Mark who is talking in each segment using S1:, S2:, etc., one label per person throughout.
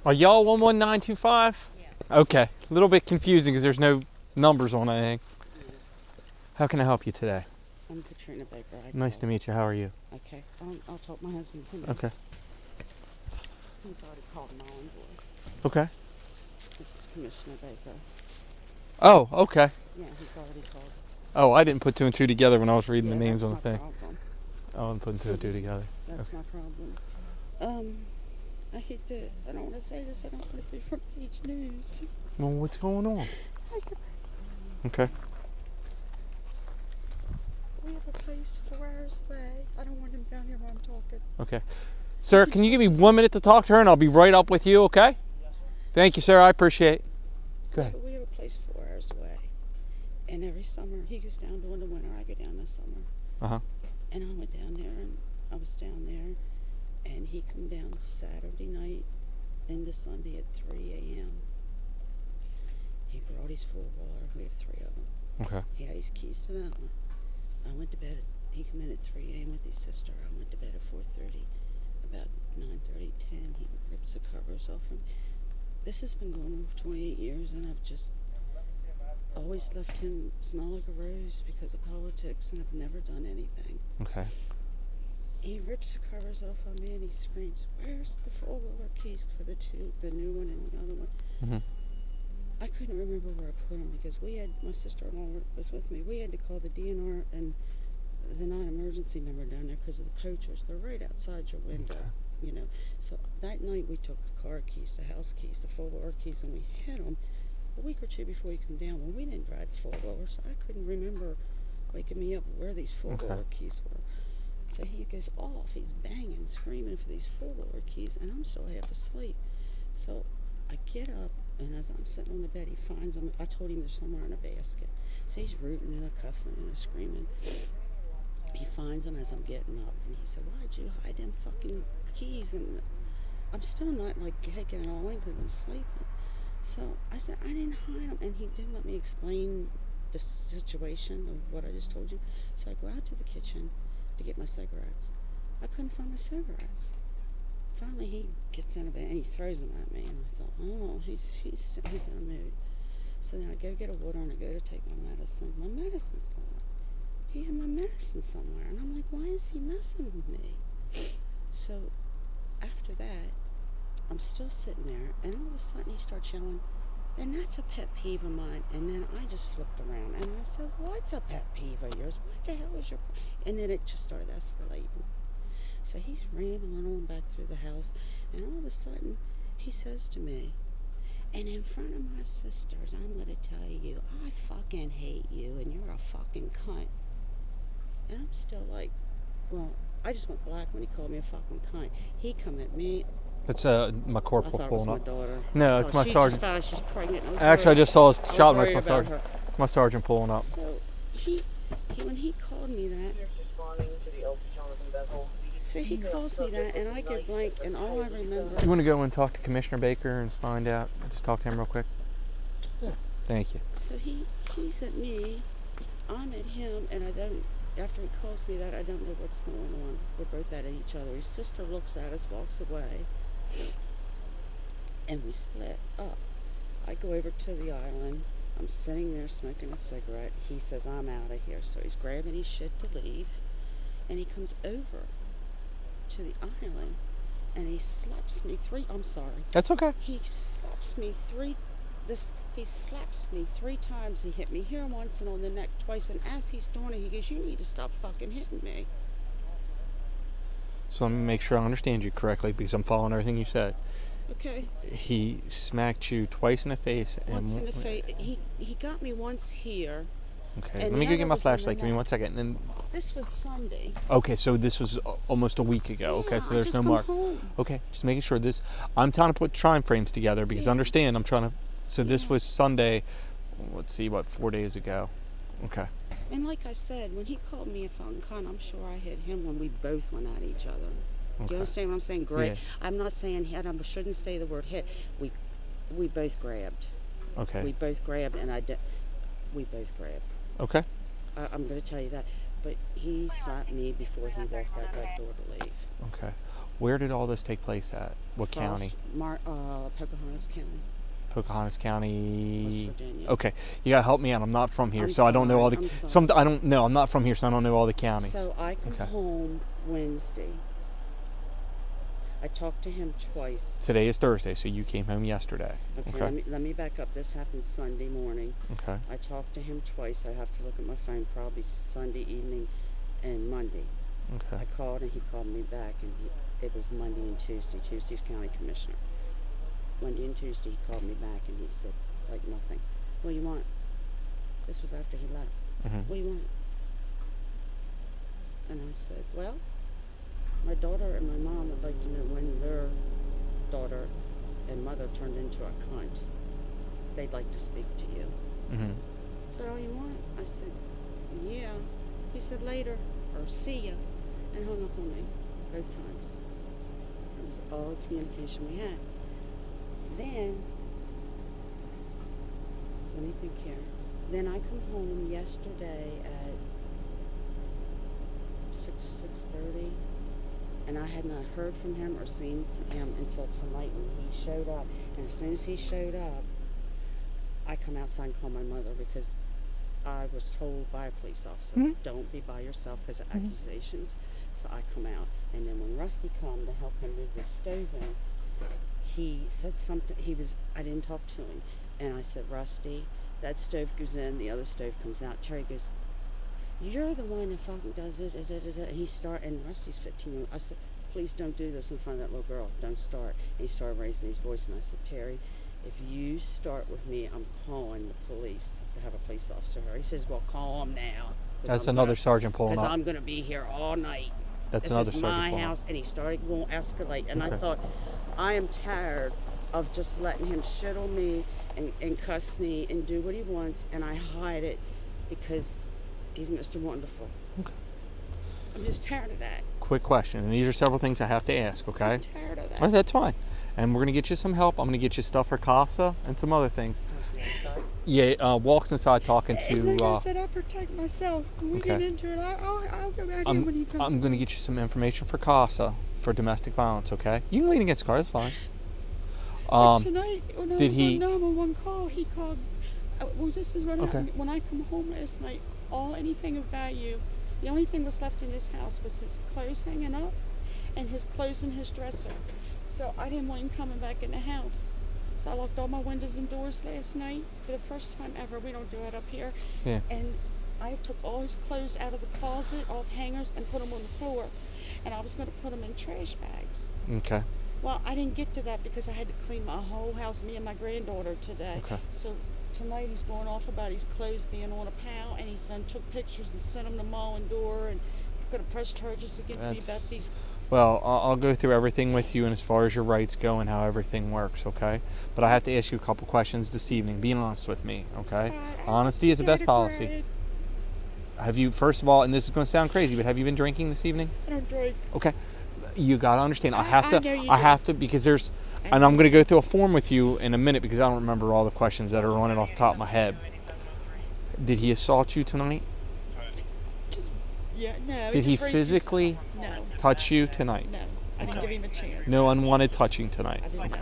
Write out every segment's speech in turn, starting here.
S1: Are y'all 11925?
S2: Yeah.
S1: Okay. A little bit confusing because there's no numbers on anything. How can I help you today?
S2: I'm Katrina Baker.
S1: Nice to meet you. How are you?
S2: Okay. I'll talk my husband's in.
S1: Okay.
S2: He's already called my envoy.
S1: Okay.
S2: It's Commissioner Baker.
S1: Oh, okay.
S2: Yeah, he's already called.
S1: Oh, I didn't put two and two together when I was reading the names on the
S2: that's
S1: thing.
S2: my problem.
S1: Oh, I'm putting two and two together.
S2: That's my problem. I don't want to say this, I don't want to be from Page News.
S1: Well, what's going on? Okay.
S2: We have a place 4 hours away. I don't want him down here while I'm talking.
S1: Okay. Sir, can you give me 1 minute to talk to her and I'll be right up with you, okay? Yes, sir. Thank you, sir. I appreciate it. Go ahead.
S2: We have a place 4 hours away. And every summer, he goes down during the winter, I go down this summer.
S1: Uh-huh.
S2: And I went down there, and I was down there, and he come down Saturday night into Sunday at 3 a.m. He brought his 4-wheeler. We have 3 of them.
S1: Okay.
S2: He had his keys to that one. I went to bed. He come in at 3 a.m. with his sister. I went to bed at 4:30. About 9:30, 10, he rips the covers off him. This has been going on for 28 years, and I've just always left him smell like a rose because of politics, and I've never done anything.
S1: Okay.
S2: He rips the covers off on me and he screams, "Where's the 4-wheeler keys for the new one and the other one?"
S1: Mm-hmm.
S2: I couldn't remember where I put them because my sister-in-law was with me. We had to call the DNR and the non-emergency number down there because of the poachers. They're right outside your window,
S1: Okay.
S2: So that night we took the car keys, the house keys, the 4-wheeler keys, and we hid them a week or two before he come down. Well, we didn't drive 4-wheeler, so I couldn't remember waking me up where these 4-wheeler keys were. So he goes off. He's banging, screaming for these 4-wheeler keys, and I'm still half asleep. So I get up, and as I'm sitting on the bed, he finds them. I told him they're somewhere in a basket. So he's rooting and cussing and screaming. He finds them as I'm getting up, and he said, "Why'd you hide them fucking keys?" And I'm still not like taking it all in because I'm sleeping. So I said, "I didn't hide them," and he didn't let me explain the situation of what I just told you. So I go out to the kitchen to get my cigarettes. I couldn't find my cigarettes. Finally, he gets in a bed and he throws them at me, and I thought, "Oh, he's in a mood." So then I go get a water and I go to take my medicine. My medicine's gone. He had my medicine somewhere, and I'm like, "Why is he messing with me?" So after that, I'm still sitting there, and all of a sudden he starts yelling, "And that's a pet peeve of mine." And then I just flipped around and I said, "What's a pet peeve of yours? What the hell is your?" And then it just started escalating. So he's rambling on back through the house, and all of a sudden he says to me, "And in front of my sisters, I'm going to tell you, I fucking hate you, and you're a fucking cunt." And I'm still like, well, I just went black when he called me a fucking cunt. He come at me.
S1: It's my corporal pulling up.
S2: I thought it was my daughter.
S1: No, it's my sergeant.
S2: She just found out she's pregnant.
S1: Actually, I just saw his shot.
S2: It's
S1: My sergeant. It's my sergeant pulling up.
S2: So when he called me that, so he calls me that, and I get blank, and all I remember.
S1: You want to go and talk to Commissioner Baker and find out? Just talk to him real quick.
S2: Yeah.
S1: Thank you.
S2: So he's at me, I'm at him, and I don't. After he calls me that, I don't know what's going on. We're both at each other. His sister looks at us, walks away, and we split up. I go over to the island. I'm sitting there smoking a cigarette. He says, "I'm out of here." So he's grabbing his shit to leave, and he comes over to the island, and he slaps me I'm sorry.
S1: That's okay.
S2: He slaps me He slaps me 3 times. He hit me here once and on the neck twice. And as he's doing it, he goes, "You need to stop fucking hitting me."
S1: So let me make sure I understand you correctly because I'm following everything you said.
S2: Okay.
S1: He smacked you twice in the face.
S2: Once in the face. He got me once here.
S1: Okay. Let me go get my flashlight. Give me 1 second. And then.
S2: This was Sunday.
S1: Okay, so this was almost a week ago.
S2: Yeah,
S1: okay, so there's no
S2: come
S1: mark.
S2: Home.
S1: Okay, just making sure this. I'm trying to put time frames together because understand. I'm trying to. So this was Sunday. Let's see, 4 days ago. Okay.
S2: And like I said, when he called me a fucking cunt, I'm sure I hit him when we both went at each other. Okay. You understand what I'm saying? Great. Yeah. I'm not saying hit. I shouldn't say the word hit. We both grabbed.
S1: Okay.
S2: We both grabbed, and we both grabbed.
S1: Okay.
S2: I'm going to tell you that. But he slapped me before he walked out that door to leave.
S1: Okay. Where did all this take place at? What county?
S2: Pocahontas County,
S1: Pocahontas County.
S2: West Virginia.
S1: Okay, you gotta help me out. I'm not from here,
S2: I'm
S1: so I don't know all
S2: sorry,
S1: the.
S2: I'm sorry.
S1: I don't know. I'm not from here, so I don't know all the counties.
S2: So I come
S1: Okay.
S2: home Wednesday. I talked to him twice.
S1: Today is Thursday, so you came home yesterday.
S2: Okay. Let me back up. This happened Sunday morning.
S1: Okay.
S2: I talked to him twice. I have to look at my phone, probably Sunday evening and Monday.
S1: Okay.
S2: I called and he called me back, and it was Monday and Tuesday. Tuesday's county commissioner. Monday and Tuesday he called me back and he said, like, nothing. What do you want? This was after he left.
S1: Mhm.
S2: What do you want? And I said, well, my daughter and my mom would like to know when their daughter and mother turned into a cunt. They'd like to speak to you.
S1: Mhm.
S2: Is that all you want? I said, yeah. He said, later, or see ya, and hung up on me both times. That was all the communication we had. Then, let me think here. Then I come home yesterday at 6:30, and I had not heard from him or seen him until tonight when he showed up. And as soon as he showed up, I come outside and call my mother because I was told by a police officer, don't be by yourself because of accusations. So I come out, and then when Rusty come to help him move the stove in, he said something. I didn't talk to him, and I said, Rusty, that stove goes in, the other stove comes out. Terry goes, you're the one that fucking does this. And Rusty's 15. I said, please don't do this in front of that little girl. Don't start. And he started raising his voice, and I said, Terry, if you start with me, I'm calling the police to have a police officer here. He says, well, call him now.
S1: That's another sergeant pulling
S2: Because
S1: up.
S2: I'm going to be here all night.
S1: That's another
S2: This is
S1: sergeant
S2: my
S1: pulling up.
S2: house. And he started going to escalate. And I
S1: Okay.
S2: thought, I am tired of just letting him shit on me and cuss me and do what he wants. And I hide it because he's Mr. Wonderful.
S1: Okay.
S2: I'm just tired of that.
S1: Quick question, and these are several things I have to ask, okay?
S2: I'm tired of that.
S1: Well, that's fine. And we're going to get you some help. I'm going to get you stuff for CASA and some other things. Yeah, Walk's inside talking
S2: And like
S1: to...
S2: I said, I protect myself. When we
S1: okay.
S2: get into it, I'll go back in when he comes.
S1: I'm going to get you some information for CASA for domestic violence, okay? You can lean against the car, that's fine.
S2: But tonight, when I
S1: did
S2: was
S1: he-
S2: on 911 call, he called. Well, this is what
S1: Okay.
S2: happened. When I come home last night, anything of value, the only thing was left in his house was his clothes hanging up and his clothes in his dresser. So I didn't want him coming back in the house. So I locked all my windows and doors last night for the first time ever. We don't do it up here.
S1: Yeah.
S2: And I took all his clothes out of the closet, off hangers, and put them on the floor. And I was going to put them in trash bags.
S1: Okay.
S2: Well, I didn't get to that because I had to clean my whole house, me and my granddaughter today.
S1: Okay.
S2: So tonight he's going off about his clothes being on a pal, and he's done took pictures and sent them to Mall and Door, and going to press charges against me about these.
S1: Well, I'll go through everything with you and as far as your rights go and how everything works, okay? But I have to ask you a couple questions this evening. Be honest with me, okay? Honesty is the best policy. Have you, first of all, and this is going to sound crazy, but have you been drinking this evening?
S2: I don't drink.
S1: Okay. You got to understand. I have
S2: I know you
S1: to
S2: do.
S1: because there's, and I'm going to go through a form with you in a minute because I don't remember all the questions that are running off the top of my head. Did he assault you tonight?
S2: Yeah, no.
S1: Did he
S2: just raised his-
S1: physically
S2: No,
S1: touch you tonight?
S2: no. I didn't give him a chance.
S1: No unwanted touching tonight.
S2: I didn't know.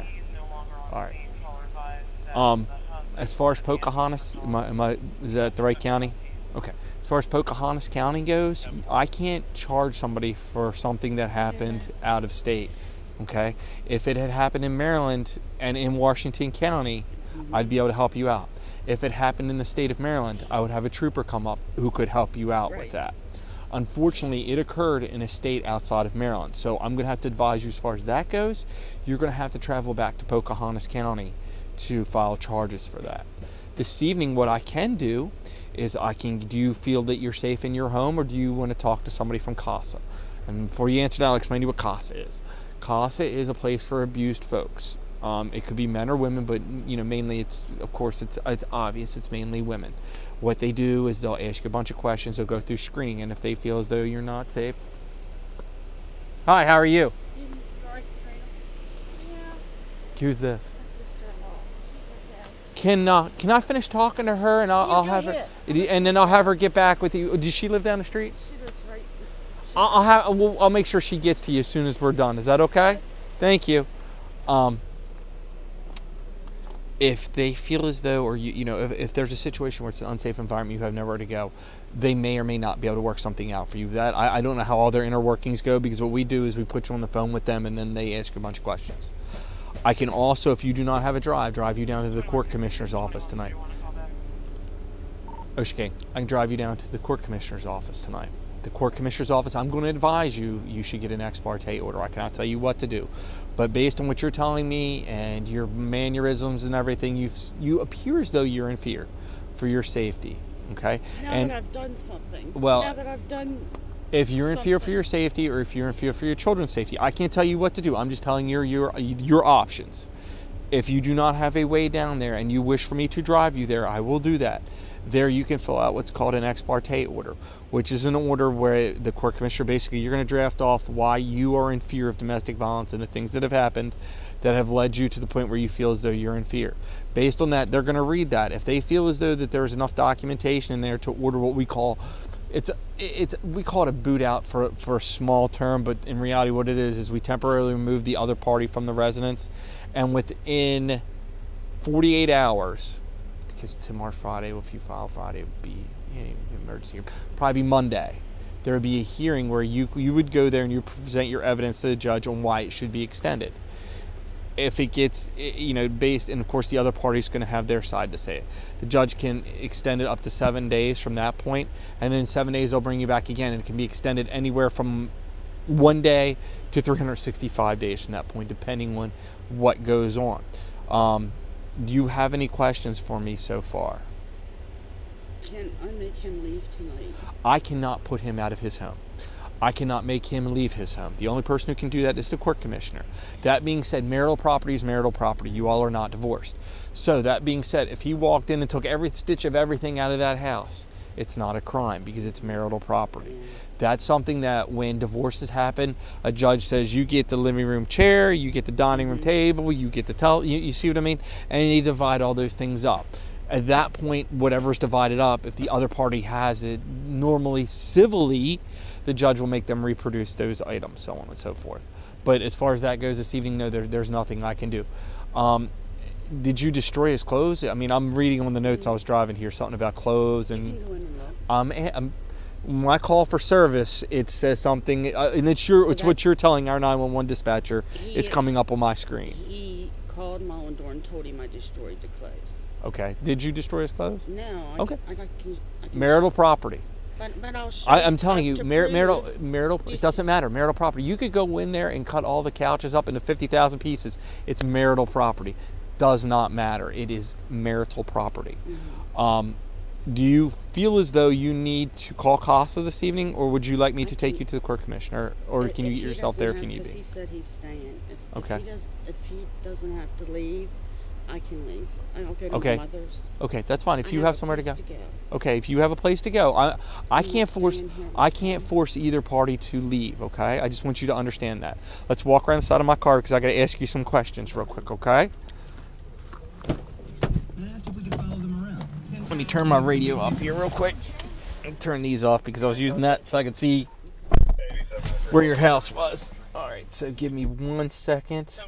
S1: All right. As far as Pocahontas, is that the right county? Okay. As far as Pocahontas County goes, I can't charge somebody for something that happened out of state. Okay. If it had happened in Maryland and in Washington County, I'd be able to help you out. If it happened in the state of Maryland, I would have a trooper come up who could help you out with that. Unfortunately, it occurred in a state outside of Maryland. So I'm going to have to advise you as far as that goes. You're going to have to travel back to Pocahontas County to file charges for that. This evening, what I can do is do you feel that you're safe in your home, or do you want to talk to somebody from CASA? And before you answer that, I'll explain to you what CASA is. CASA is a place for abused folks. It could be men or women, but mainly it's obvious it's mainly women. What they do is they'll ask you a bunch of questions, they'll go through screening, and if they feel as though you're not safe. Hi, how are you? Who's this? Can I finish talking to her and I'll have her, and then I'll have her get back with you. Does she live down the street?
S2: She lives right.
S1: I'll make sure she gets to you as soon as we're done. Is that okay? Thank you. If they feel as though, or if there's a situation where it's an unsafe environment, you have nowhere to go, they may or may not be able to work something out for you. That I don't know how all their inner workings go, because what we do is we put you on the phone with them and then they ask you a bunch of questions. I can also, if you do not have a drive you down to the court commissioner's office tonight. Okay, I can drive you down to the court commissioner's office tonight. The court commissioner's office, I'm going to advise you should get an ex parte order. I cannot tell you what to do. But based on what you're telling me and your mannerisms and everything, you appear as though you're in fear for your safety. Okay?
S2: Now that I've done something.
S1: Well,
S2: now that I've done
S1: if you're in fear for your safety, or if you're in fear for your children's safety, I can't tell you what to do. I'm just telling you your options. If you do not have a way down there and you wish for me to drive you there, I will do that. There you can fill out what's called an ex parte order, which is an order where the court commissioner, basically, you're going to draft off why you are in fear of domestic violence and the things that have happened that have led you to the point where you feel as though you're in fear. Based on that, they're going to read that. If they feel as though that there's enough documentation in there to order what we call, we call it a boot out for a small term, but in reality what it is we temporarily remove the other party from the residence, and within 48 hours, because tomorrow Friday, if you file Friday, it would be emergency, probably Monday, there would be a hearing where you would go there and you present your evidence to the judge on why it should be extended. If it gets, based, and of course the other party's going to have their side to say it. The judge can extend it up to 7 days from that point, and then 7 days they'll bring you back again, and it can be extended anywhere from 1 day to 365 days from that point, depending on what goes on. Do you have any questions for me so far?
S2: Can I make him leave tonight?
S1: I cannot put him out of his home. I cannot make him leave his home. The only person who can do that is the court commissioner. That being said, marital property is marital property. You all are not divorced. So that being said, if he walked in and took every stitch of everything out of that house, it's not a crime because it's marital property. That's something that when divorces happen, a judge says you get the living room chair, you get the dining room table, you get the you see what I mean? And they divide all those things up. At that point, whatever's divided up, if the other party has it, normally civilly, the judge will make them reproduce those items, so on and so forth. But as far as that goes this evening, no, there's nothing I can do. Did you destroy his clothes? I mean, I'm reading on the notes I was driving here, something about clothes. And
S2: you can go in and look.
S1: when I call for service, it says something, and it's what you're telling our 911 dispatcher is coming up on my screen.
S2: He called Mollendor and told him I destroyed the clothes.
S1: Okay. Did you destroy his clothes?
S2: No.
S1: Okay.
S2: I can
S1: marital property.
S2: But I'll show
S1: I'm telling you, marital. It doesn't matter. Marital property. You could go in there and cut all the couches up into 50,000 pieces. It's marital property. Does not matter. It is marital property. Mm-hmm. Do you feel as though you need to call CASA this evening, or would you like me to take you to the court commissioner, or can you get yourself there if you need to?
S2: He said he's staying.
S1: Okay.
S2: If he doesn't have to leave, I can leave. I'll go to
S1: Okay.
S2: my mother's.
S1: Okay, that's fine. If you have somewhere to go.
S2: To go.
S1: Okay, if you have a place to go, I can't force either party to leave. Okay, I just want you to understand that. Let's walk around the side of my car because I got to ask you some questions real quick. Okay. Let me turn my radio off here real quick. Turn these off because I was using that so I could see where your house was. All right, so give me 1 second.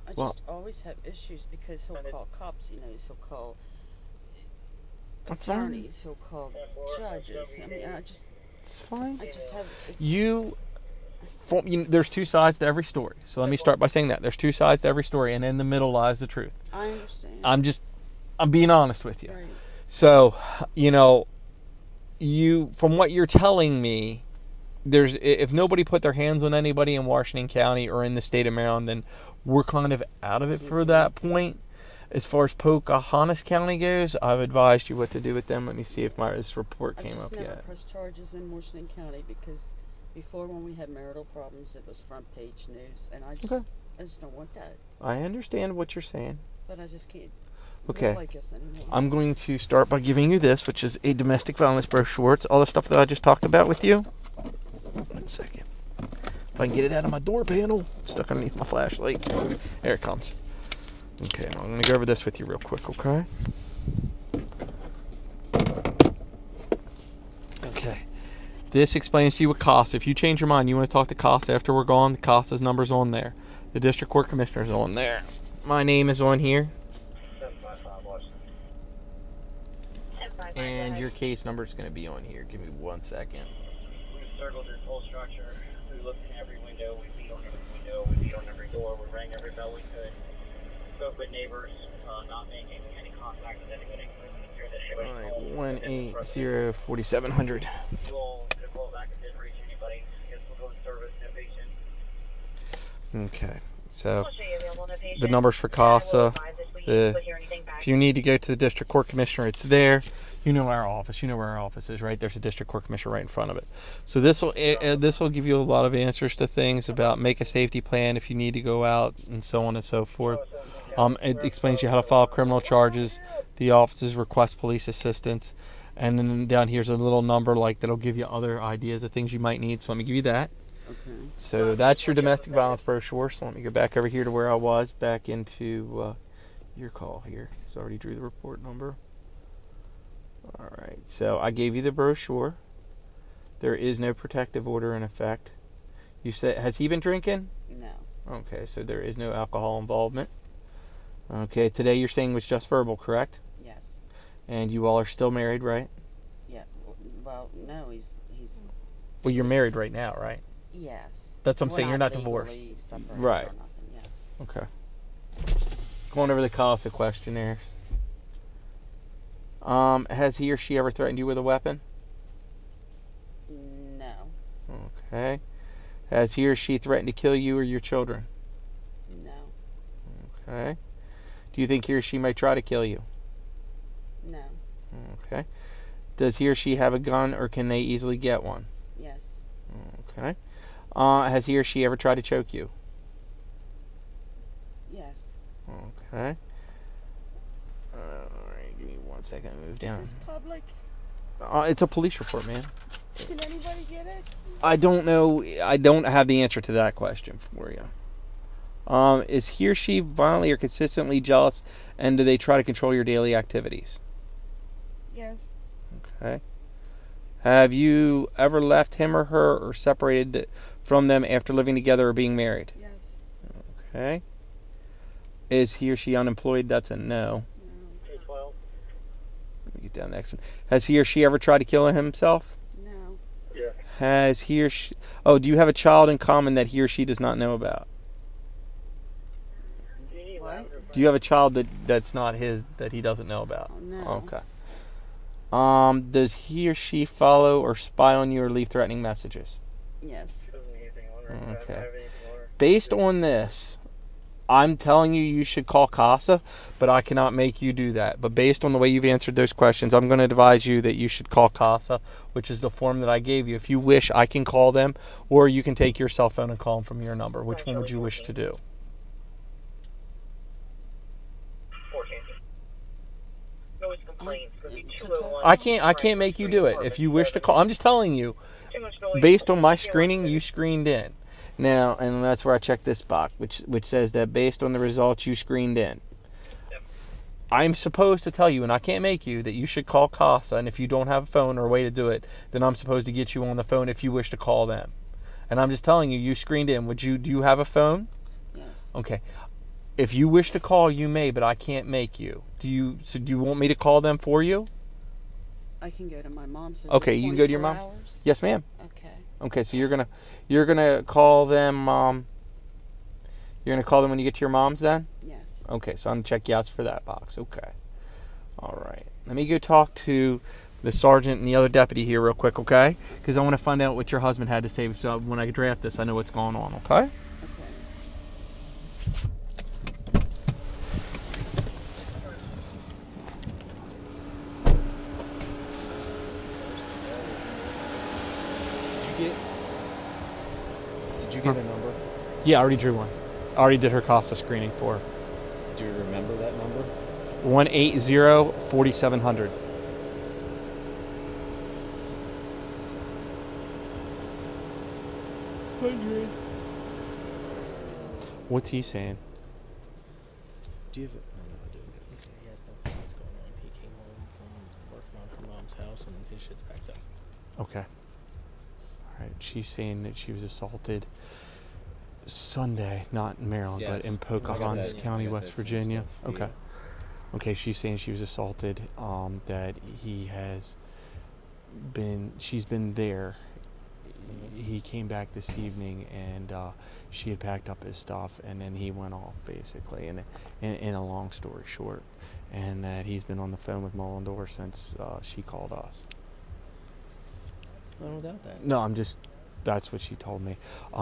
S2: I just always have issues because he'll call cops, he'll call attorneys, he'll call judges. I mean,
S1: It's fine.
S2: I just have...
S1: There's two sides to every story. So let me start by saying that. There's two sides to every story, and in the middle lies the truth.
S2: I understand.
S1: I'm being honest with you.
S2: Right.
S1: So, from what you're telling me, if nobody put their hands on anybody in Washington County or in the state of Maryland, then we're kind of out of it for that point. As far as Pocahontas County goes, I've advised you what to do with them. Let me see if this report came up yet.
S2: I just never pressed charges in Washington County because before, when we had marital problems, it was front page news, and I just don't want that.
S1: I understand what you're saying.
S2: But I just can't.
S1: Okay.
S2: Like us anymore.
S1: I'm going to start by giving you this, which is a domestic violence brochure. It's all the stuff that I just talked about with you. 1 second. If I can get it out of my door panel, it's stuck underneath my flashlight. There it comes. Okay, now I'm going to go over this with you real quick, okay? Okay. This explains to you what CASA. If you change your mind, you want to talk to CASA after we're gone, the CASA's number's on there. The district court commissioner's on there. My name is on here. And your case number is going to be on here. Give me 1 second.
S3: We circled this whole structure. We looked in every window. We beat on every window. We beat on every door. We rang every bell we could. Spoke with neighbors, not making any contact with anybody.
S1: Alright, 180-4700.
S3: You all could have called back and didn't reach anybody. Guess we'll go to service, no patient.
S1: Okay, so the numbers for CASA. If you need to go to the district court commissioner, it's there. You know our office. You know where our office is, right? There's a district court commissioner right in front of it. So this will give you a lot of answers to things about make a safety plan if you need to go out and so on and so forth. It explains you how to file criminal charges. The offices request police assistance, and then down here's a little number that'll give you other ideas of things you might need. So let me give you that.
S2: Okay.
S1: So that's your domestic violence brochure. So let me go back over here to where I was, back into your call here. So I already drew the report number. All right. So I gave you the brochure. There is no protective order in effect. You said, has he been drinking?
S2: No.
S1: Okay, so there is no alcohol involvement. Okay, today you're saying was just verbal, correct?
S2: Yes.
S1: And you all are still married, right?
S2: Yeah. Well, no, he's.
S1: Well, you're married right now, right?
S2: Yes.
S1: That's what I'm saying. You're not divorced. Right.
S2: Or nothing, yes.
S1: Okay. Going over the CASA questionnaires. Has he or she ever threatened you with a weapon?
S2: No.
S1: Okay. Has he or she threatened to kill you or your children?
S2: No.
S1: Okay. Do you think he or she may try to kill you?
S2: No.
S1: Okay. Does he or she have a gun or can they easily get one?
S2: Yes.
S1: Okay. Has he or she ever tried to choke you?
S2: Yes.
S1: Okay. Alright, give me 1 second. Move down.
S2: Is this public?
S1: It's a police report, man.
S2: Can anybody get it?
S1: I don't know. I don't have the answer to that question for you. Is he or she violently or consistently jealous, and do they try to control your daily activities?
S2: Yes.
S1: Okay. Have you ever left him or her or separated from them after living together or being married?
S2: Yes.
S1: Okay. Is he or she unemployed? That's a no.
S2: No.
S3: K-12.
S1: Let me get down to the next one. Has he or she ever tried to kill himself?
S2: No.
S3: Yeah.
S1: Has he or she... Oh, do you have a child in common that he or she does not know about?
S2: What?
S1: Do you have a child that's not his, that he doesn't know about?
S2: Oh, no.
S1: Okay. Does he or she follow or spy on you or leave threatening messages?
S2: Yes.
S1: Okay. Based on this, I'm telling you you should call CASA, but I cannot make you do that. But based on the way you've answered those questions, I'm going to advise you that you should call CASA, which is the form that I gave you. If you wish, I can call them, or you can take your cell phone and call them from your number. Which one would you wish to do?
S3: 14. No, it's complaints.
S1: I can't make you do it. If you wish to call, I'm just telling you, based on my screening, you screened in. Now, and that's where I check this box, which says that based on the results, you screened in. I'm supposed to tell you, and I can't make you, that you should call CASA, and if you don't have a phone or a way to do it, then I'm supposed to get you on the phone if you wish to call them. And I'm just telling you, you screened in. Do you have a phone?
S2: Yes.
S1: Okay. If you wish to call, you may, but I can't make you. Do you want me to call them for you?
S2: I can go to my mom's.
S1: Okay, you can go to your mom.
S2: Hours?
S1: Yes, ma'am.
S2: Okay.
S1: Okay, so you're gonna call them. You're gonna call them when you get to your mom's, then.
S2: Yes.
S1: Okay, so I'm gonna check yes for that box. Okay. All right. Let me go talk to the sergeant and the other deputy here real quick, okay? Because I want to find out what your husband had to say. So when I draft this, I know what's going on. Okay.
S2: Okay.
S4: Did you get a number?
S1: Yeah, I already drew one. I already did her CASA screening for her.
S4: Do you remember that number?
S1: 180-4700. What's he saying?
S4: Do you have? Oh no, I do. He has no clue what's going on. He came home from working on her mom's house, and his shit's backed up.
S1: Okay. Right. She's saying that she was assaulted Sunday, not in Maryland, but in
S4: Yes.
S1: Pocahontas
S4: I got
S1: County,
S4: that
S1: West
S4: same
S1: Virginia.
S4: stuff,
S1: Okay.
S4: yeah.
S1: Okay, she's saying she was assaulted, that she's been there. He came back this evening, and she had packed up his stuff, and then he went off, basically, in a long story short, and that he's been on the phone with Mullendorf since she called us.
S4: I don't doubt that.
S1: No, that's what she told me.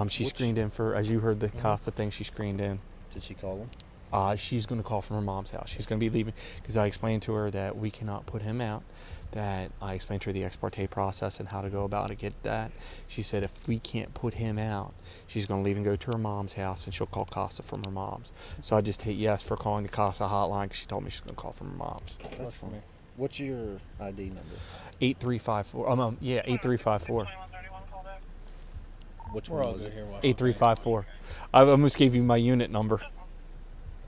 S1: She screened in for, as you heard the CASA thing, she screened in.
S4: Did she call him?
S1: She's going to call from her mom's house. She's going to be leaving because I explained to her that we cannot put him out. That I explained to her the ex parte process and how to go about it, get that. She said if we can't put him out, she's going to leave and go to her mom's house, and she'll call CASA from her mom's. So I just hit yes for calling the CASA hotline because she told me she's going to call from her mom's.
S4: That's fine. What's your ID number?
S1: 8354. Yeah, 8354.
S4: Which
S5: We're
S4: one
S5: all
S4: was
S5: good
S4: it?
S5: here.
S1: 8354. I almost gave you my unit number.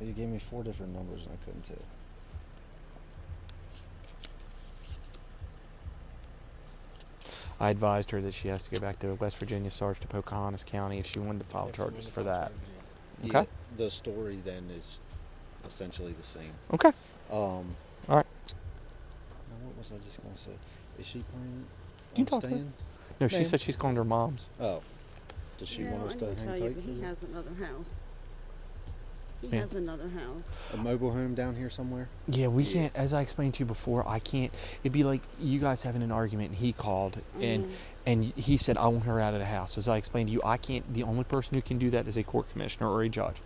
S4: You gave me 4 different numbers and I couldn't tell.
S1: I advised her that she has to go back to West Virginia Sarge to Pocahontas County if she wanted to file charges for that. Okay.
S4: Yeah, the story then is essentially the same.
S1: Okay.
S4: All
S1: right.
S4: Now what was I just gonna say? Is she planning
S1: You
S4: on
S1: talk to her.
S4: staying?
S1: No, she
S5: Ma'am.
S1: said she's going to her mom's.
S4: Oh, does she want us to
S2: I
S4: hang
S2: didn't tell you,
S4: tight
S2: but
S4: for
S2: he
S4: the-
S2: has another house. He
S1: Yeah.
S2: has another house.
S4: a mobile home down here somewhere?
S1: Yeah, we can't, as I explained to you before, I can't, it'd be like you guys having an argument and he called and he said, I want her out of the house. As I explained to you, I can't, the only person who can do that is a court commissioner or a judge.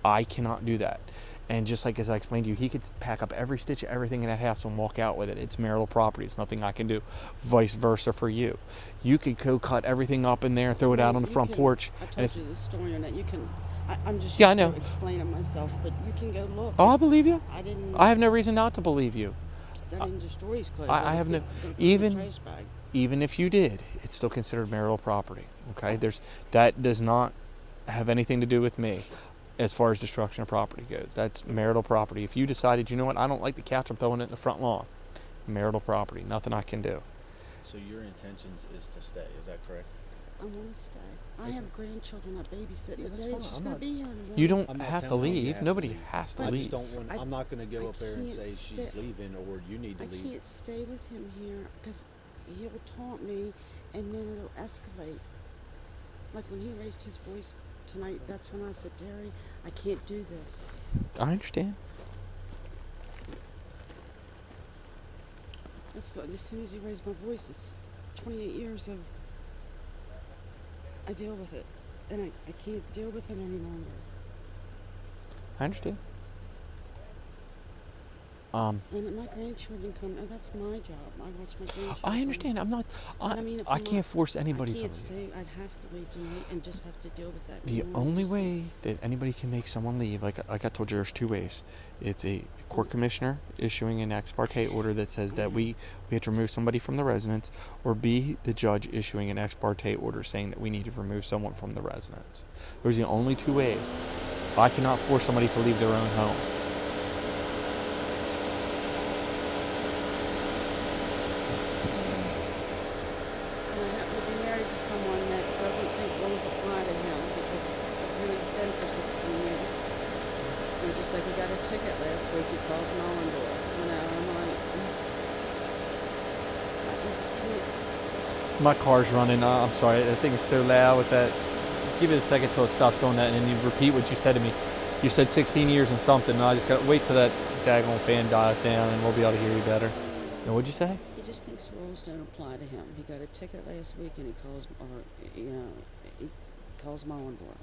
S1: I cannot do that. And just like as I explained to you, he could pack up every stitch of everything in that house and walk out with it. It's marital property. It's nothing I can do. Vice versa for you. You could go cut everything up in there and throw it out on the front porch.
S2: I
S1: And
S2: told
S1: it's,
S2: you the story on that. You can. I'm just
S1: Yeah, I
S2: used
S1: know.
S2: to explaining myself, but you can go look.
S1: oh, I believe you.
S2: I didn't.
S1: I have no reason not to believe you.
S2: That didn't destroy his clothes.
S1: I
S2: was
S1: have no-
S2: gonna put it in
S1: even-
S2: a trash bag.
S1: Even if you did, it's still considered marital property. Okay, that does not have anything to do with me as far as destruction of property goes. That's marital property. If you decided, you know what, I don't like the couch, I'm throwing it in the front lawn. Marital property, nothing I can do.
S4: So your intentions is to stay, is that correct?
S2: I want to stay. I have grandchildren. I babysit.
S4: Yeah,
S2: The
S4: that's
S2: day
S4: fine.
S2: she's
S4: I'm
S2: gonna
S4: not-
S2: be here. in the
S1: You
S2: morning.
S1: don't
S4: I'm not
S1: have to
S4: telling you you
S1: leave.
S4: have to
S1: Nobody
S4: leave.
S1: has to
S4: I
S1: leave.
S4: just don't want. I'm not going to go
S2: I
S4: up there and
S2: can't
S4: say she's
S2: stay-
S4: leaving or you need to
S2: I
S4: leave.
S2: can't stay with him here because he'll taunt me, and then it'll escalate. Like when he raised his voice tonight, that's when I said, Derry, I can't do this.
S1: I understand.
S2: That's what, as soon as he raised my voice, it's 28 years of I deal with it, and I can't deal with it any longer.
S1: I understand.
S2: And my grandchildren come, and that's my job. I watch my grandchildren.
S1: I understand. I'm not.
S2: But I mean, if
S1: I
S2: I'm
S1: can't
S2: not-
S1: force anybody
S2: I
S1: to
S2: can't
S1: leave.
S2: stay. I'd have to leave tonight and just have to deal with that.
S1: The
S2: tomorrow.
S1: only
S2: Just-
S1: way that anybody can make someone leave, like I told you, there's 2 ways. It's a court commissioner issuing an ex parte order that says that we have to remove somebody from the residence, or B, the judge issuing an ex parte order saying that we need to remove someone from the residence. Those are the only 2 ways. I cannot force somebody to leave their own home.
S2: And I happen to be married to someone that doesn't think rules apply to him because of who he's been for 16 years. And just like he got a ticket last week, he calls Mullendorf. I'm like, I just can't.
S1: My car's running. I'm sorry. That thing is so loud with that. Give it a second till it stops doing that, and then you repeat what you said to me. You said 16 years and something, and I just got to wait till that daggone fan dies down, and we'll be able to hear you better. And what'd you say?
S2: He just thinks rules don't apply to him. He got a ticket last week, and he calls Mullendorf.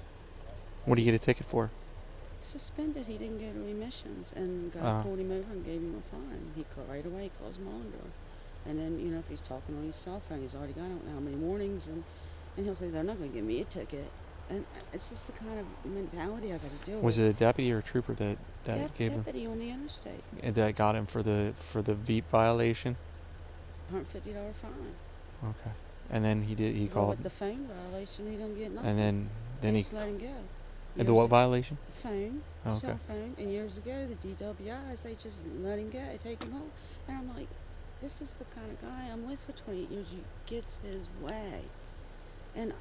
S1: What did you get a ticket for?
S2: Suspended. He didn't go to emissions, and the guy pulled him over and gave him a fine. He called right away. He calls Mullendorf, and then if he's talking on his cell phone, he's already got I don't know how many warnings, and he'll say they're not going to give me a ticket, and it's just the kind of mentality I got to deal with.
S1: Was it a deputy or a trooper that gave him?
S2: Deputy on the interstate.
S1: That got him for the VEEP violation.
S2: $150 fine.
S1: Okay. And then he
S2: Well,
S1: called.
S2: with the phone violation, he don't get nothing.
S1: And then
S2: They
S1: he.
S2: just let him go.
S1: And the what violation?
S2: Phone,
S1: Oh, okay.
S2: cell phone, and years ago the DWIs, they just let him go, take him home, and I'm like, this is the kind of guy I'm with for 28 years. He gets his way, and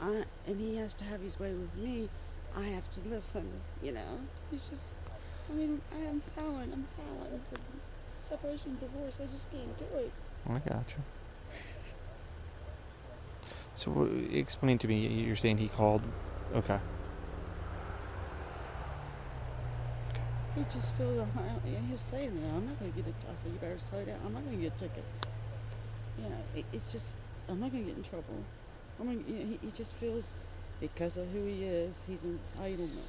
S2: he has to have his way with me. I have to listen. It's just. I mean, I'm filing for separation and divorce. I just can't do it.
S1: I gotcha. So explain to me. You're saying he called. Okay.
S2: He just feels. He'll say to me, "I'm not going to get a toss. So you better slow down. I'm not going to get a ticket." It's just. I'm not going to get in trouble. He just feels because of who he is, he's entitlement.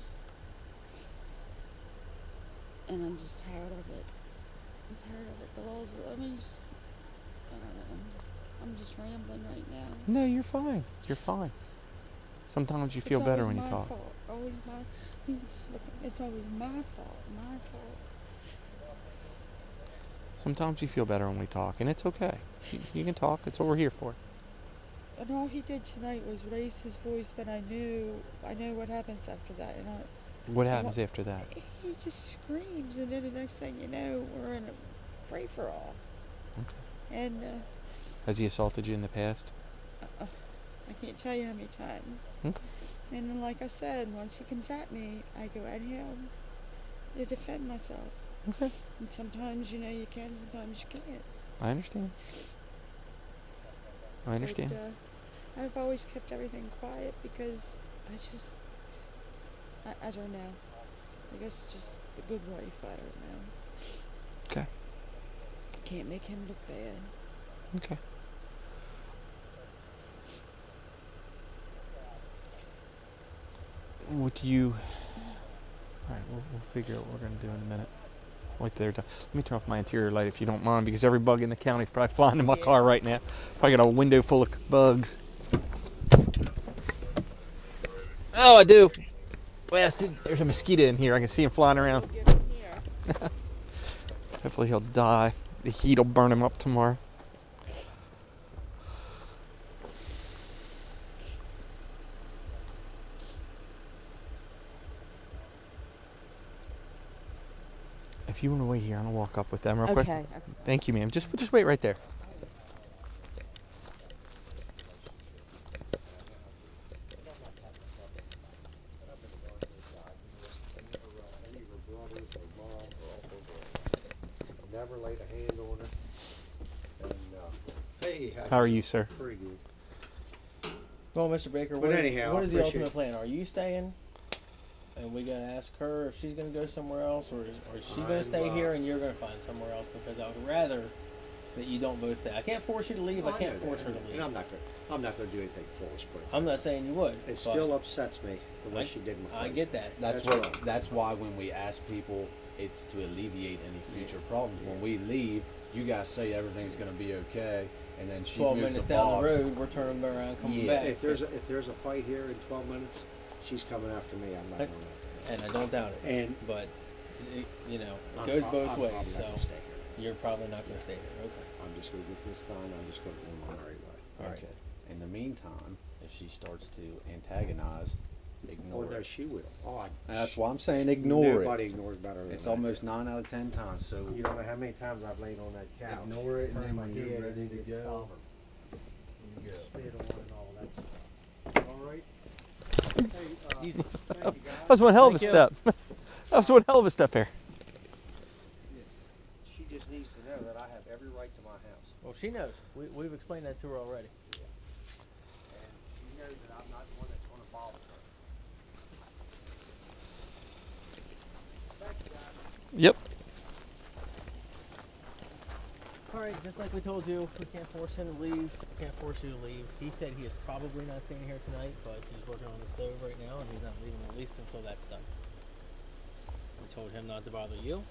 S2: And I'm just tired of it. I'm tired of it. The laws, I'm just rambling right now.
S1: No, you're fine. You're fine. Sometimes you feel better when you talk.
S2: Fault. It's always my fault. My fault.
S1: Sometimes you feel better when we talk, and it's okay. You can talk. It's what we're here for.
S2: And all he did tonight was raise his voice, but I knew what happens after that.
S1: What happens after that?
S2: He just screams, and then the next thing you know, we're in a free-for-all.
S1: Okay.
S2: And
S1: has he assaulted you in the past?
S2: I can't tell you how many times.
S1: Okay.
S2: And then, like I said, once he comes at me, I go at him to defend myself.
S1: Okay.
S2: And sometimes, you can, sometimes you can't.
S1: I understand.
S2: But, I've always kept everything quiet because I don't know. I guess it's just the good wife. I don't know.
S1: Okay.
S2: Can't make him look bad.
S1: Okay. Would you... Alright, we'll figure out what we're going to do in a minute. Wait there. Let me turn off my interior light if you don't mind, because every bug in the county is probably flying in my car right now. Probably got a window full of bugs. Oh, I do. Blasted. There's a mosquito in here. I can see him flying around. Hopefully he'll die. The heat will burn him up tomorrow. If you want to wait here, I'm going to walk up with them real quick.
S2: Okay.
S1: Thank you, ma'am. Just wait right there.
S5: Never laid a hand on her. And, hey,
S1: How are you, sir?
S5: Pretty good.
S4: Well, Mr. Baker,
S5: But anyhow,
S4: what is the
S5: appreciate
S4: ultimate plan? Are you staying? And we gotta ask her if she's gonna go somewhere else, or is she gonna stay here and you're gonna find somewhere else? Because I would rather that you don't both stay. I can't force you to leave. I can't force her to leave.
S5: And I'm not gonna do anything foolish, but
S4: I'm not saying you would.
S5: it still upsets me the way she did my
S4: I
S5: place.
S4: get that.
S6: That's why when we ask people, it's to alleviate any future problems. When we leave, you guys say everything's going to be okay, and then she
S4: 12
S6: moves
S4: minutes
S6: the
S4: down
S6: box.
S4: the road, we're turning around, coming
S6: Yeah.
S4: back.
S5: If there's a fight here in 12 minutes, she's coming after me. I'm not going to.
S4: And I don't doubt it.
S5: And
S4: but it goes both ways.
S5: I'm
S4: So
S5: not gonna stay here.
S4: you're probably not going to stay here. Okay.
S5: I'm just going to get this done. I'm just going to go my merry way.
S4: All right.
S6: Okay. In the meantime, if she starts to antagonize, ignore
S5: Oh, no,
S6: it.
S5: she will. Oh,
S6: That's why I'm saying ignore
S5: Nobody
S6: it.
S5: ignores better than
S6: It's
S5: I.
S6: almost 9 out of 10 times. So
S5: You don't know how many times I've laid on that couch.
S6: ignore it, and
S5: turned
S6: then
S5: my
S6: when you're
S5: head
S6: ready
S5: and
S6: to
S5: get
S6: go,
S5: covered,
S6: you go.
S5: spit on and all that stuff. All right. Hey,
S4: Easy.
S5: thank you, guys.
S1: That was one hell of a
S4: Thank you.
S1: step. That was one hell of a step here.
S5: She just needs to know that I have every right to my house.
S4: Well, she knows. We've explained that to her already.
S5: And she knows that I'm not the one that's going to bother her. Thank you, guys.
S1: Yep.
S4: All right, just like we told you, we can't force him to leave. We can't force you to leave. He said he is probably not staying here tonight, but he's working on the stove right now, and he's not leaving at least until that's done. We told him not to bother you.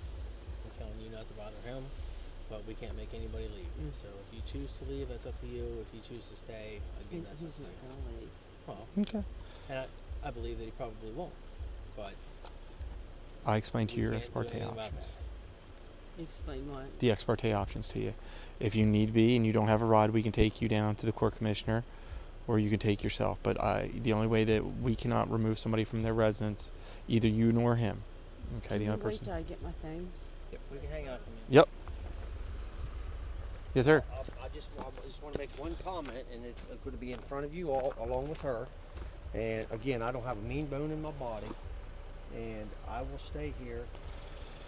S4: We're telling you not to bother him, but we can't make anybody leave. So if you choose to leave, that's up to you. If you choose to stay, again, that's up
S2: He's
S4: to
S2: not
S4: you.
S2: going to leave.
S4: Well,
S1: Okay.
S4: and I believe that he probably won't, but
S1: I explained to
S4: we
S1: you your
S4: can't
S1: ex
S4: do
S1: parte
S4: anything about
S1: options.
S2: Explain what?
S1: The ex parte options to you. If you need be and you don't have a ride, we can take you down to the court commissioner, or you can take yourself. But the only way that we cannot remove somebody from their residence, either you nor him. Okay, the
S2: Can
S1: only
S2: you wait
S1: person.
S2: till I get my things?
S4: we can hang out for a minute.
S1: Yep. Yes, sir.
S5: I just want to make one comment, and it's going to be in front of you all, along with her. And again, I don't have a mean bone in my body, and I will stay here.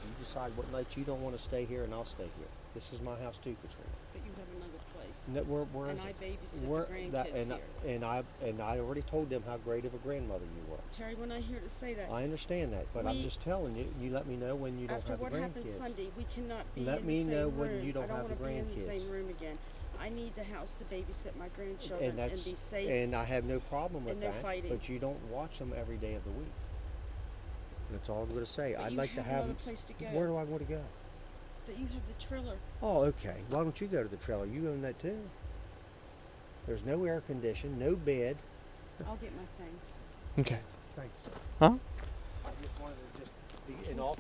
S5: You decide what nights you don't want to stay here, and I'll stay here. This is my house too, Katrina.
S2: But you have another place.
S5: No, we're
S2: And I babysit the
S5: we're,
S2: grandkids here.
S5: and I already told them how great of a grandmother you were.
S2: Terry, when I hear to say that,
S5: I understand that, but I'm just telling you. You let me know when you don't
S2: after
S5: have the
S2: what happened
S5: grandkids.
S2: Sunday, we cannot be
S5: Let
S2: in
S5: me
S2: the same
S5: know
S2: room.
S5: when you don't
S2: I don't
S5: have
S2: want
S5: the
S2: to be in the
S5: grandkids.
S2: same room again. I need the house to babysit my grandchildren and be safe.
S5: And I have no problem with
S2: and no
S5: that.
S2: fighting.
S5: But you don't watch them every day of the week. That's all I'm going to say.
S2: But
S5: I'd
S2: you
S5: like to
S2: have
S5: have.
S2: another place to go.
S5: Where do I want to go?
S2: That you have the trailer.
S5: Oh, okay. Why don't you go to the trailer? You own that too. There's no air condition, no bed.
S2: I'll get my things.
S1: Okay.
S5: Thanks.
S1: Huh?
S5: I just wanted to just be in all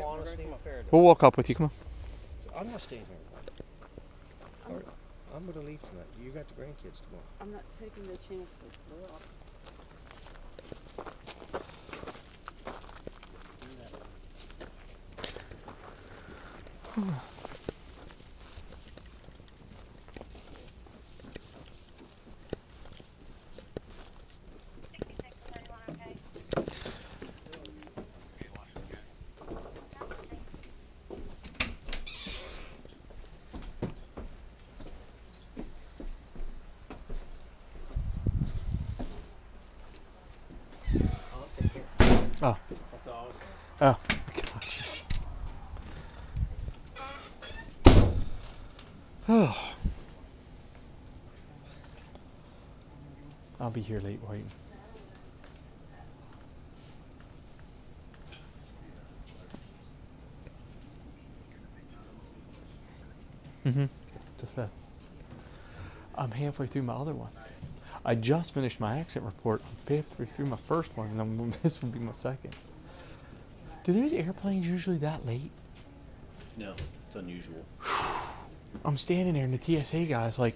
S5: honesty and fairness.
S1: We'll walk up with you. Come on.
S5: I'm not staying here. I'm going to leave tonight. You got the grandkids tomorrow.
S2: I'm not taking no chances. Well,
S1: Oh.
S4: That's all I was saying.
S1: Oh. Gotcha. Oh. I'll be here late waiting. Mm-hmm. Just that. I'm halfway through my other one. I just finished my accident report. I'm halfway through my first one, and this will be my second. Do those airplanes usually that late?
S6: No, it's unusual.
S1: I'm standing there, and the TSA guy's like,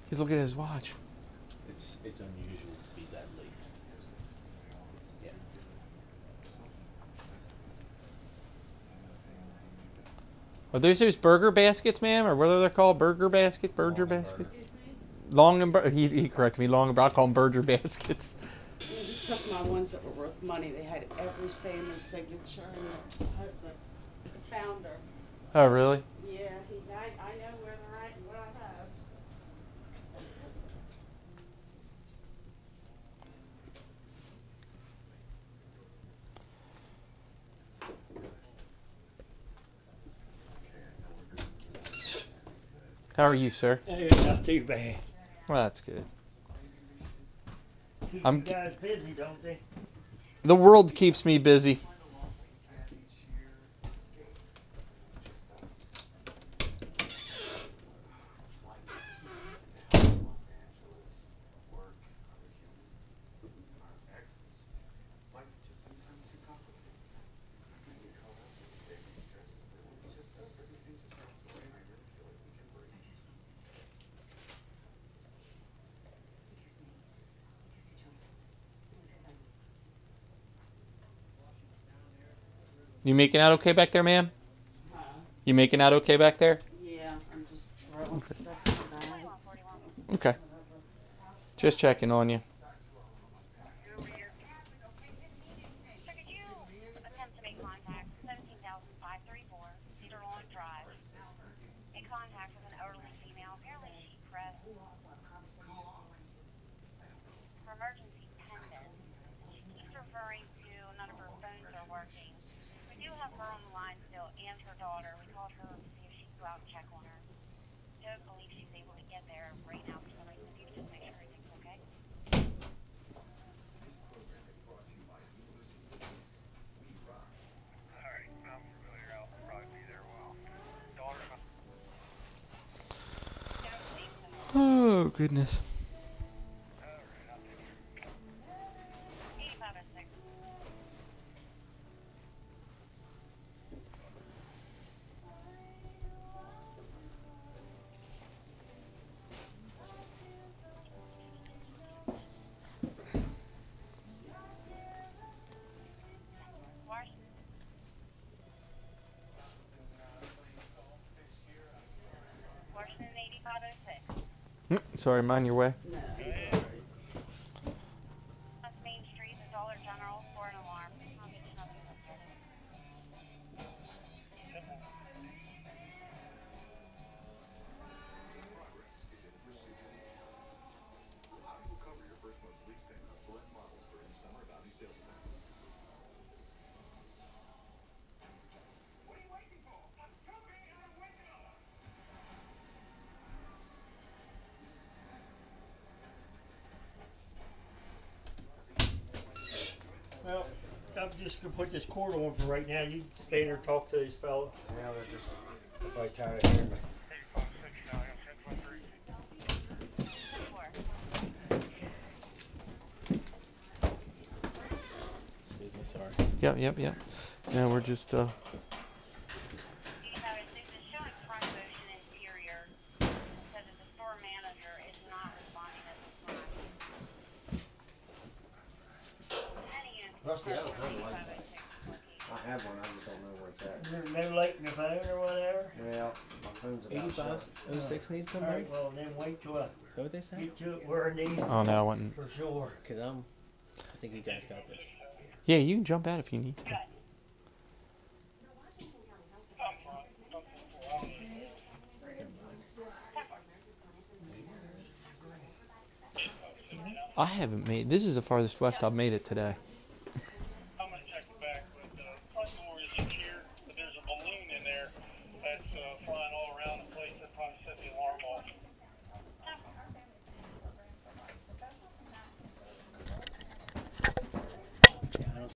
S1: he's looking at his watch.
S6: It's unusual to be that late. Yeah.
S1: Are those burger baskets, ma'am, or what are they called? Burger baskets, burger baskets. Long and he corrected me. Long and I call them burger baskets.
S2: he took my ones that were worth money. They had every family signature and the founder.
S1: Oh, really?
S2: Yeah, I know where they're at and what I have.
S1: How are you, sir?
S7: Hey, not too bad.
S1: Well, that's good.
S7: Keep
S1: I'm
S7: you guys busy, don't they?
S1: The world keeps me busy. You making out okay back there, ma'am? You making out okay back there?
S2: Yeah, I'm just throwing stuff in the bag.
S1: Okay. Just checking on you.
S8: Sir, could you attempt to make contact 17,534 Cedar Lawn Drive? In contact with an elderly female. Apparently she pressed her emergency pendant. She keeps referring to none of her phones are working. We do have her on the line still and her daughter. We called her to see if she could go out and check on her. Don't believe she's able to get there right now for some reason. If you could just make sure everything's okay.
S1: Oh, goodness.
S8: 8506.
S1: sorry, mind your way.
S2: No.
S8: That's Main Street, the Dollar General, for an alarm. I'll get you another located.
S7: Well, I'm just gonna put this cord on for right now. You can stay there and talk to these fellas.
S5: Now they're just probably tired of hearing me.
S4: Excuse me, sorry.
S1: Yep. Yeah, we're just
S8: You have a signature showing front motion interior. Says that the store manager is not responding at this time. Any units
S5: Rusty, I don't have a
S8: currently
S5: light.
S8: 506 location.
S5: I have one, I just don't know where it's at.
S7: There's no light in your phone or whatever.
S5: Well, my phone's about shut.
S4: 8506 needs
S7: All
S4: somebody?
S7: right, well then wait till I
S4: Is that what they said?
S7: get to it where it needs
S1: oh no, I wouldn't.
S7: for sure.
S4: Because I think you guys got this.
S1: Yeah, you can jump out if you need to. I haven't made. This is the farthest west I've made it today.